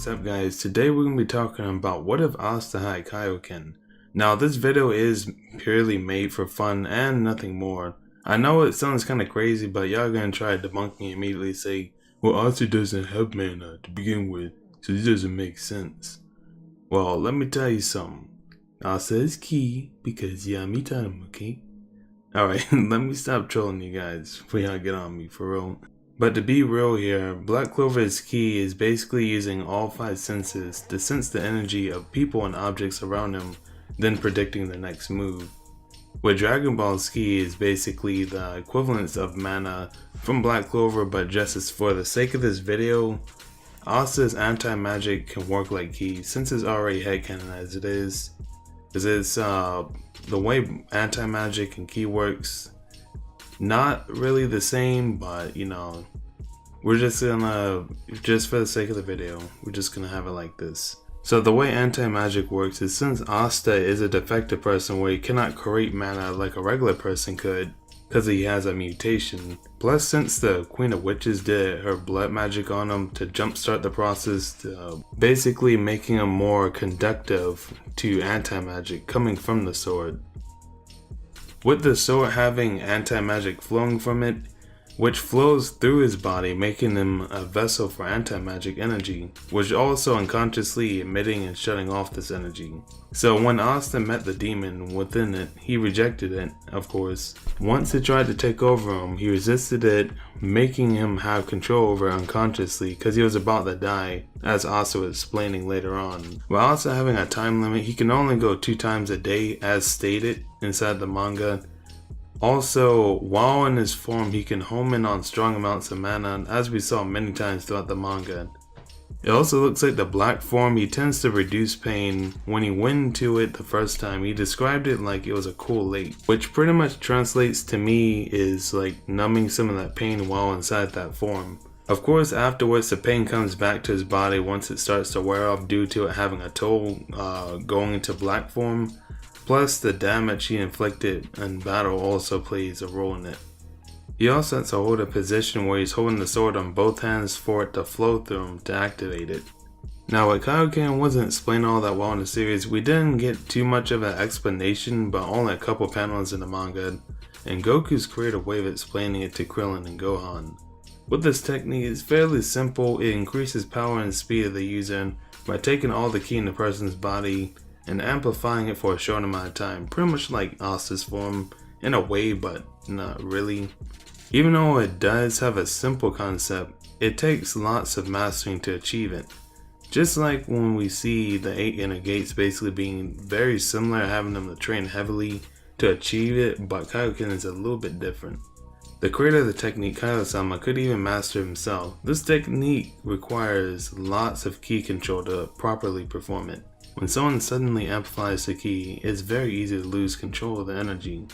up guys, today we're going to be talking about what if Asta had Kaioken. Now this video is purely made for fun and nothing more. I know it sounds kind of crazy, but y'all gonna try to debunk me immediately, say, well, Asta doesn't have mana to begin with, so this doesn't make sense. Well, let me tell you something. Asta is key because yummy time, okay? Alright, let me stop trolling you guys before y'all get on me for real. But to be real here, Black Clover's key is basically using all 5 senses to sense the energy of people and objects around him, then predicting the next move. With Dragon Ball's key is basically the equivalence of mana from Black Clover, but just as for the sake of this video, Asta's anti-magic can work like key since it's already headcanon as it is. Because it's the way anti-magic and key works, not really the same, but you know, we're just for the sake of the video, we're just gonna have it like this. So the way anti-magic works is since Asta is a defective person where he cannot create mana like a regular person could because he has a mutation, plus since the Queen of Witches did her blood magic on him to jumpstart the process, to basically making him more conductive to anti-magic coming from the sword. With the sword having anti-magic flowing from it, which flows through his body, making him a vessel for anti-magic energy, which also unconsciously emitting and shutting off this energy. So when Asta met the demon within it, he rejected it, of course. Once it tried to take over him, he resisted it, making him have control over it unconsciously because he was about to die, as Asta was explaining later on. While also having a time limit, he can only go 2 times a day as stated inside the manga. Also, while in his form, he can home in on strong amounts of mana, as we saw many times throughout the manga. It also looks like the black form, he tends to reduce pain. When he went into it the first time, he described it like it was a cool lake, which pretty much translates to me is like numbing some of that pain while inside that form. Of course, afterwards the pain comes back to his body once it starts to wear off due to it having a toll going into black form. Plus, the damage he inflicted in battle also plays a role in it. He also has to hold a position where he's holding the sword on both hands for it to flow through him to activate it. Now, with Kaioken wasn't explained all that well in the series, we didn't get too much of an explanation, but only a couple panels in the manga, and Goku's creative way of explaining it to Krillin and Gohan. With this technique, it's fairly simple. It increases power and speed of the user by taking all the ki in the person's body and amplifying it for a short amount of time, pretty much like Asta's form in a way, but not really. Even though it does have a simple concept, it takes lots of mastering to achieve it. Just like when we see the 8 inner gates basically being very similar, having them to train heavily to achieve it, but Kaioken is a little bit different. The creator of the technique, Kaio-sama, could even master himself. This technique requires lots of ki control to properly perform it. When someone suddenly amplifies the ki, it's very easy to lose control of the energy.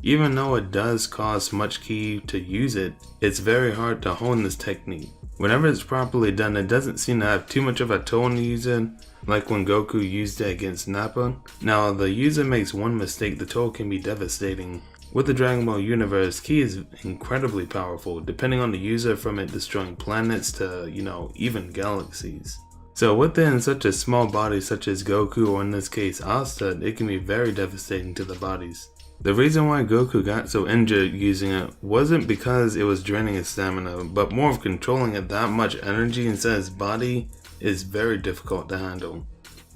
Even though it does cost much ki to use it, it's very hard to hone this technique. Whenever it's properly done, it doesn't seem to have too much of a toll on the user, like when Goku used it against Nappa. Now, the user makes one mistake, the toll can be devastating. With the Dragon Ball universe, ki is incredibly powerful, depending on the user, from it destroying planets to, even galaxies. So within such a small body such as Goku, or in this case Asta, it can be very devastating to the bodies. The reason why Goku got so injured using it wasn't because it was draining his stamina, but more of controlling it. That much energy inside his body is very difficult to handle.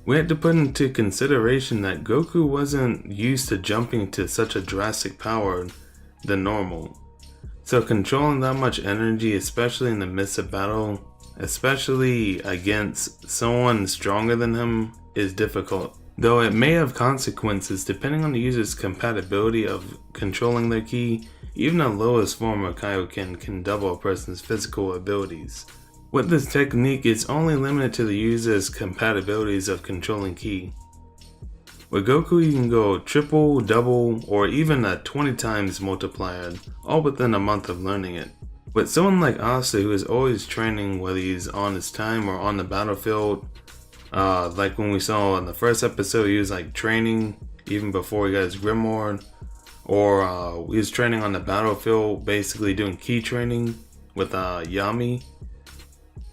We had to put into consideration that Goku wasn't used to jumping to such a drastic power than normal. So controlling that much energy, especially in the midst of battle, especially against someone stronger than him, is difficult. Though it may have consequences depending on the user's compatibility of controlling their ki, even the lowest form of Kaioken can double a person's physical abilities. With this technique, it's only limited to the user's compatibilities of controlling ki. With Goku, you can go triple, double, or even a 20 times multiplier, all within a month of learning it. With someone like Asta, who is always training, whether he's on his time or on the battlefield, like when we saw in the first episode, he was like training even before he got his Grimoire, or he was training on the battlefield, basically doing ki training with Yami.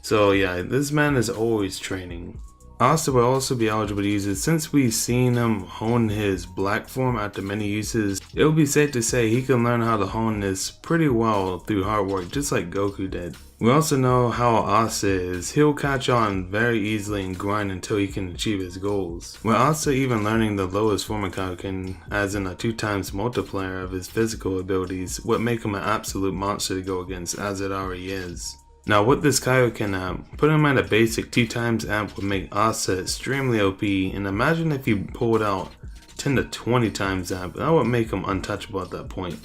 So yeah, this man is always training. Asta will also be eligible to use it. Since we've seen him hone his black form after many uses, it would be safe to say he can learn how to hone this pretty well through hard work, just like Goku did. We also know how Asta is. He'll catch on very easily and grind until he can achieve his goals. With Asta even learning the lowest form of Kaioken, as in a 2x multiplier of his physical abilities, would make him an absolute monster to go against, as it already is. Now with this Kaioken amp, putting him at a basic 2x amp would make Asta extremely OP, and imagine if you pulled out 10 to 20 times amp, that would make him untouchable at that point.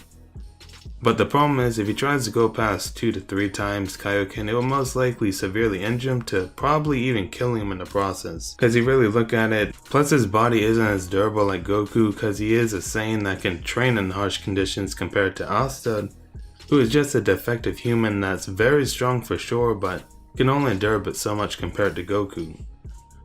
But the problem is, if he tries to go past 2 to 3 times Kaioken, it will most likely severely injure him to probably even killing him in the process. Cause you really look at it, plus his body isn't as durable like Goku cause he is a Saiyan that can train in harsh conditions compared to Asta, who is just a defective human that's very strong for sure, but can only endure but so much compared to Goku.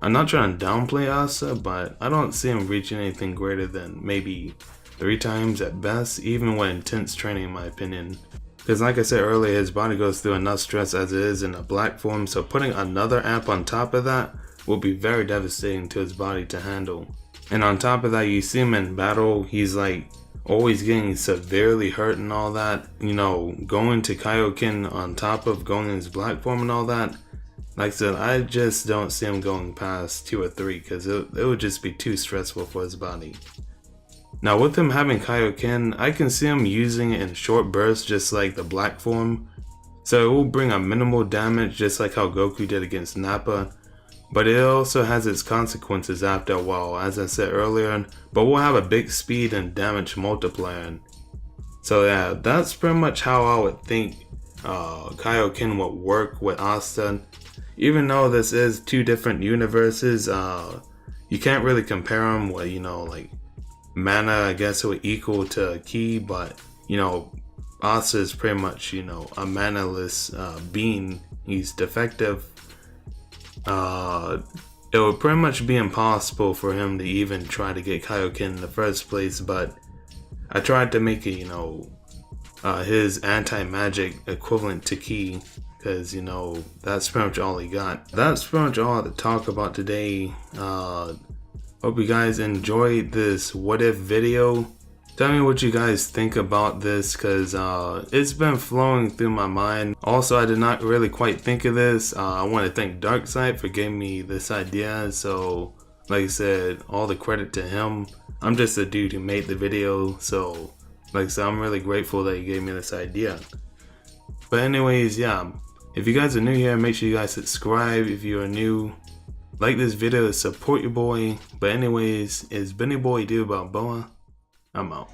I'm not trying to downplay Asta, but I don't see him reaching anything greater than maybe 3 times at best, even with intense training in my opinion. Because like I said earlier, his body goes through enough stress as it is in a black form, so putting another amp on top of that will be very devastating to his body to handle. And on top of that, you see him in battle, he's like always getting severely hurt and all that, you know, going to Kaioken on top of going in his black form and all that. Like I said, I just don't see him going past 2 or 3 because it would just be too stressful for his body. Now with him having Kaioken, I can see him using it in short bursts just like the black form, so it will bring a minimal damage just like how Goku did against Nappa. But it also has its consequences after a while, as I said earlier, but will have a big speed and damage multiplier. So yeah, that's pretty much how I would think Kaioken would work with Asta. Even though this is 2 different universes, you can't really compare them with, you know, like mana I guess it would equal to Ki, but you know, Asta is pretty much, you know, a manaless being. He's defective. It would pretty much be impossible for him to even try to get Kaioken in the first place, but I tried to make it, you know, his anti-magic equivalent to Ki, because, you know, that's pretty much all he got. That's pretty much all I have to talk about today. Hope you guys enjoyed this what if video. Tell me what you guys think about this, because it's been flowing through my mind. Also, I did not really quite think of this. I want to thank Darkseid for giving me this idea. So, like I said, all the credit to him. I'm just the dude who made the video. So, like I said, I'm really grateful that he gave me this idea. But anyways, yeah. If you guys are new here, make sure you guys subscribe if you are new. Like this video to support your boy. But anyways, it's been your boy Dude Balboa. I'm out.